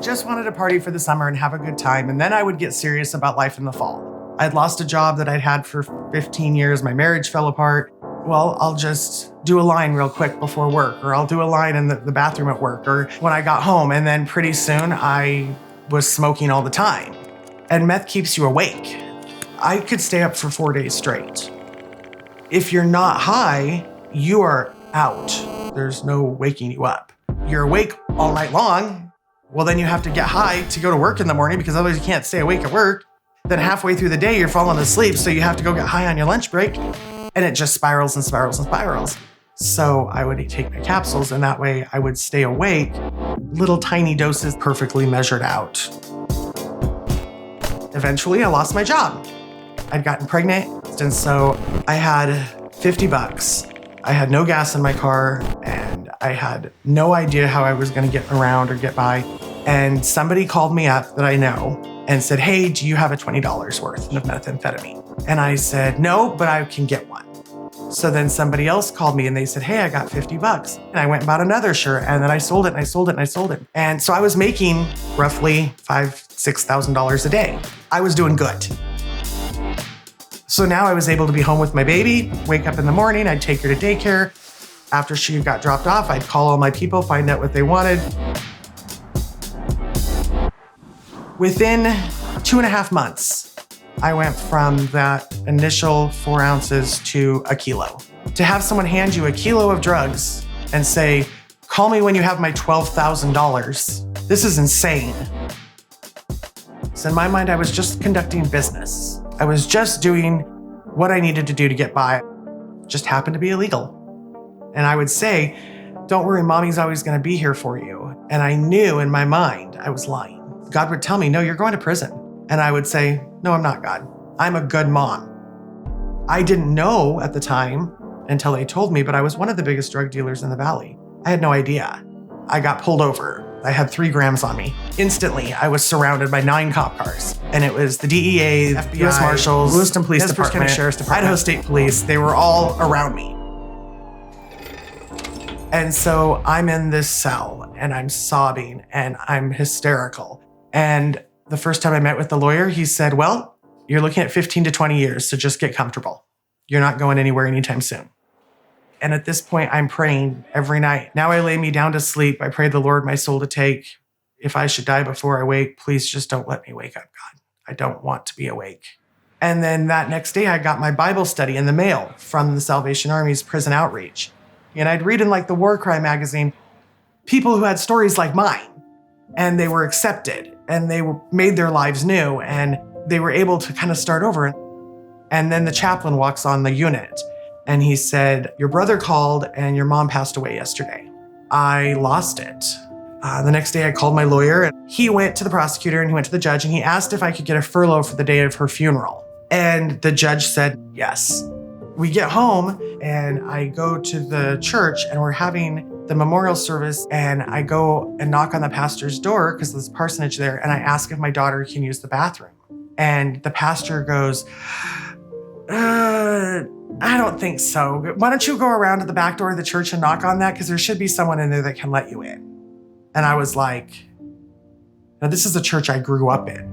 just wanted to party for the summer and have a good time, and then I would get serious about life in the fall. I'd lost a job that I'd had for 15 years. My marriage fell apart. Well, I'll just do a line real quick before work, or I'll do a line in the bathroom at work, or when I got home. And then pretty soon I was smoking all the time. And meth keeps you awake. I could stay up for 4 days straight. If you're not high, you are out. There's no waking you up. You're awake all night long. Well, then you have to get high to go to work in the morning because otherwise you can't stay awake at work. Then halfway through the day, you're falling asleep, so you have to go get high on your lunch break. And it just spirals and spirals and spirals. So I would take my capsules, and that way I would stay awake. Little tiny doses, perfectly measured out. Eventually, I lost my job. I'd gotten pregnant, and so I had $50. I had no gas in my car, and I had no idea how I was going to get around or get by. And somebody called me up that I know and said, "Hey, do you have a $20 worth of methamphetamine?" And I said, "No, but I can get one." So then somebody else called me and they said, "Hey, I got $50. And I went and bought another shirt, and then I sold it and I sold it and I sold it. And so I was making roughly $5,000-$6,000 a day. I was doing good. So now I was able to be home with my baby, wake up in the morning, I'd take her to daycare. After she got dropped off, I'd call all my people, find out what they wanted. Within 2.5 months, I went from that initial 4 ounces to a kilo. To have someone hand you a kilo of drugs and say, "Call me when you have my $12,000. This is insane. So in my mind, I was just conducting business. I was just doing what I needed to do to get by. It just happened to be illegal. And I would say, "Don't worry, mommy's always gonna be here for you." And I knew in my mind I was lying. God would tell me, "No, you're going to prison." And I would say, "No, I'm not, God. I'm a good mom." I didn't know at the time until they told me, but I was one of the biggest drug dealers in the Valley. I had no idea. I got pulled over. I had 3 grams on me. Instantly, I was surrounded by 9 cop cars. And it was the DEA, FBI, US Marshals, Lewiston Police Department, Sheriff's Department, Idaho State Police. They were all around me. And so I'm in this cell and I'm sobbing and I'm hysterical. And the first time I met with the lawyer, he said, "Well, you're looking at 15 to 20 years, so just get comfortable. You're not going anywhere anytime soon." And at this point, I'm praying every night. Now I lay me down to sleep. I pray the Lord my soul to take. If I should die before I wake, please just don't let me wake up, God. I don't want to be awake. And then that next day, I got my Bible study in the mail from the Salvation Army's prison outreach. And I'd read in like the War Cry magazine, people who had stories like mine, and they were accepted and they made their lives new and they were able to kind of start over. And then the chaplain walks on the unit and he said, "Your brother called and your mom passed away yesterday." I lost it. The next day I called my lawyer and he went to the prosecutor and he went to the judge and he asked if I could get a furlough for the day of her funeral. And the judge said yes. We get home and I go to the church and we're having the memorial service, and I go and knock on the pastor's door because there's a parsonage there, and I ask if my daughter can use the bathroom. And the pastor goes, "I don't think so. Why don't you go around to the back door of the church and knock on that, because there should be someone in there that can let you in." And I was like, "Now this is a church I grew up in."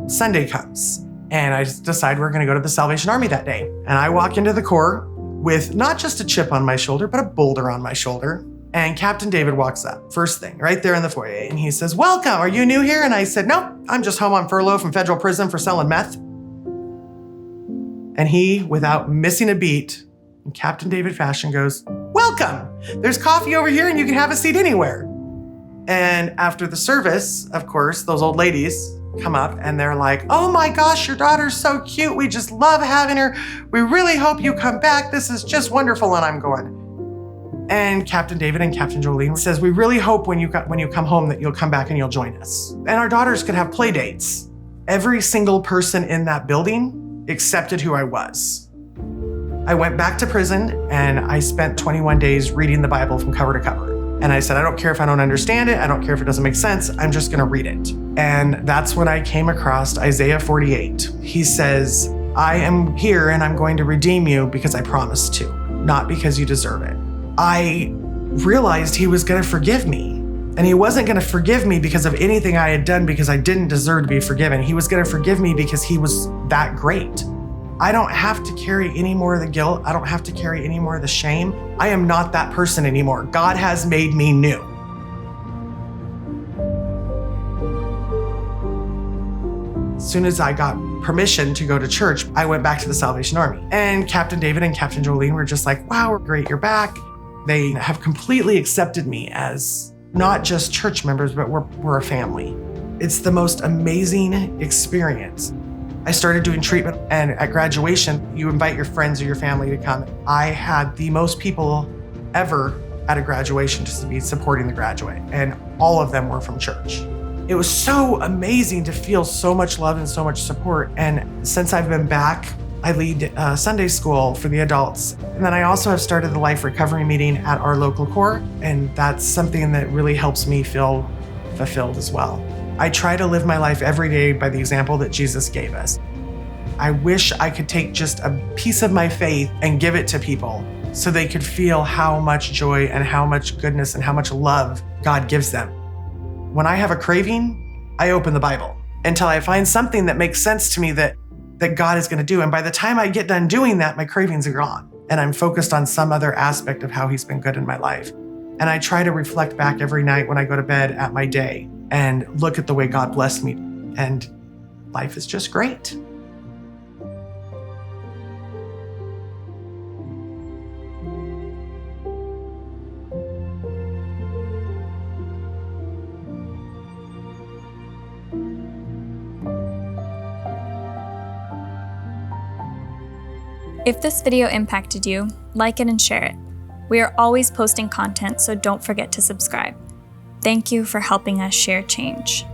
Sunday comes and I decide we're gonna go to the Salvation Army that day. And I walk into the Corps with not just a chip on my shoulder, but a boulder on my shoulder. And Captain David walks up, first thing, right there in the foyer. And he says, "Welcome, are you new here?" And I said, "Nope, I'm just home on furlough from federal prison for selling meth." And he, without missing a beat, in Captain David fashion, goes, "Welcome, there's coffee over here and you can have a seat anywhere." And after the service, of course, those old ladies come up and they're like, "Oh my gosh, your daughter's so cute. We just love having her. We really hope you come back. This is just wonderful." And I'm going. And Captain David and Captain Jolene says, "We really hope when you come home that you'll come back and you'll join us." And our daughters could have play dates. Every single person in that building accepted who I was. I went back to prison and I spent 21 days reading the Bible from cover to cover. And I said, "I don't care if I don't understand it. I don't care if it doesn't make sense. I'm just gonna read it." And that's when I came across Isaiah 48. He says, "I am here and I'm going to redeem you because I promised to, not because you deserve it." I realized he was gonna forgive me. And he wasn't going to forgive me because of anything I had done because I didn't deserve to be forgiven. He was going to forgive me because he was that great. I don't have to carry any more of the guilt. I don't have to carry any more of the shame. I am not that person anymore. God has made me new. As soon as I got permission to go to church, I went back to the Salvation Army. And Captain David and Captain Jolene were just like, wow, great, you're back. They have completely accepted me as not just church members, but we're a family. It's the most amazing experience. I started doing treatment, and at graduation, you invite your friends or your family to come. I had the most people ever at a graduation just to be supporting the graduate, and all of them were from church. It was so amazing to feel so much love and so much support. And since I've been back, I lead Sunday school for the adults. And then I also have started the Life Recovery meeting at our local core. And that's something that really helps me feel fulfilled as well. I try to live my life every day by the example that Jesus gave us. I wish I could take just a piece of my faith and give it to people so they could feel how much joy and how much goodness and how much love God gives them. When I have a craving, I open the Bible until I find something that makes sense to me that God is going to do. And by the time I get done doing that, my cravings are gone. And I'm focused on some other aspect of how he's been good in my life. And I try to reflect back every night when I go to bed at my day and look at the way God blessed me. And life is just great. If this video impacted you, like it and share it. We are always posting content, so don't forget to subscribe. Thank you for helping us share change.